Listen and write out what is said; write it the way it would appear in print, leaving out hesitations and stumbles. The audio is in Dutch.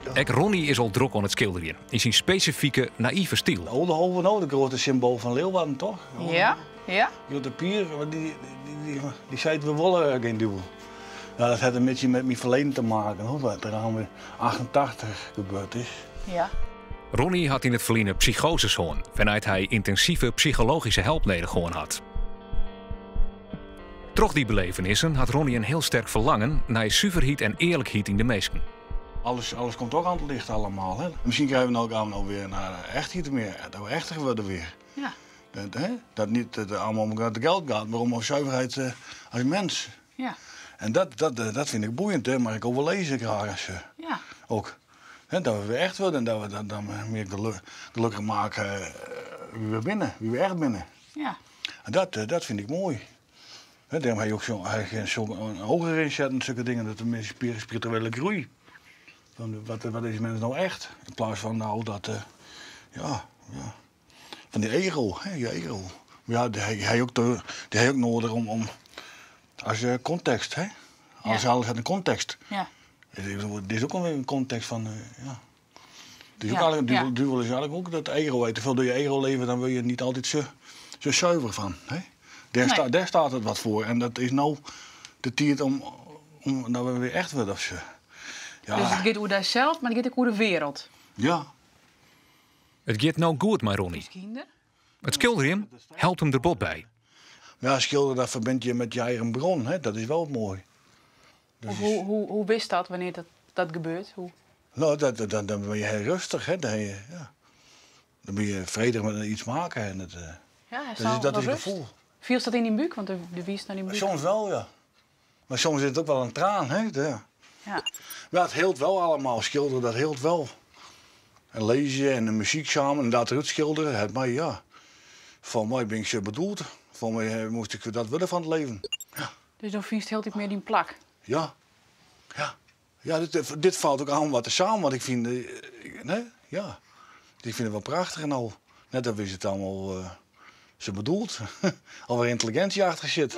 Ook Ronnie is al druk aan het schilderen. In zijn specifieke, naïeve stijl. De oude hoven, nou, de grote symbool van Leeuwarden, toch? Ja, ja. De pier, die zei we willen geen duwen. Ja, dat had een beetje met mijn verleden te maken, hoor, wat er aan 88 gebeurd is. Ja. Ronnie had in het verleden psychoses gehad, vanuit hij intensieve psychologische hulp nodig gehad had. Troch die belevenissen had Ronnie een heel sterk verlangen naar zuiverheid en eerlijkheid in de mensen. Alles komt ook aan het licht allemaal. Hè? Misschien krijgen we nou weer naar echtheid meer, dat we echter worden weer. Ja. Dat niet allemaal om het geld gaat, maar om zuiverheid als mens. Ja. En dat vind ik boeiend, hè? Maar ik ook wel lezen graag als Ja. ook. Hè, dat we weer echt worden en dat we dan meer gelukkig maken wie we echt binnen. Ja. En dat vind ik mooi. Hè, daarom heb je ook zo'n hoger inzetten, zulke dingen, dat de meer spirituele groei. Wat is mensen nou echt? In plaats van nou dat, van die ego, hè, je ego. Ja, die heb je ook nodig om als context, hè? Alles heeft een context. Ja. Dit is ook alweer een context van, ja. Dus Ja, ook duvel is eigenlijk ook dat ego. Te veel door je ego leven, dan wil je niet altijd zo zuiver van. Hè? Daar staat het wat voor. En dat is nou de tijd om dat we weer echt worden of zo. Ja. Dus het gaat over jezelf, maar het gaat ook over de wereld. Ja. Het gaat nou goed met Ronnie. Kinder. Het schilderen helpt hem er bot bij. Ja, schilderen, dat verbind je met je eigen bron. Hè? Dat is wel mooi. Hoe wist dat wanneer dat gebeurt? Hoe? Nou, dan ben je heel rustig. Hè? Dan ben je vredig met iets maken. En dat is het gevoel. Viel dat in die buik? Want de wies naar die buik. Soms wel, ja. Maar soms zit het ook wel een traan. Hè? Ja. Ja. Het helpt wel allemaal. Schilderen, dat helpt wel. En lezen en de muziek samen en dat eruit schilderen. Maar ja, voor mij ben ik zo bedoeld. Voor mij moest ik dat willen van het leven. Ja. Dus dan vies heel meer die plak. Ja. Ja, dit valt ook aan wat er samen. Want ik vind, ja, ik vind het wel prachtig en al. Net dat is het allemaal zo bedoeld. Alweer intelligentie achter zit.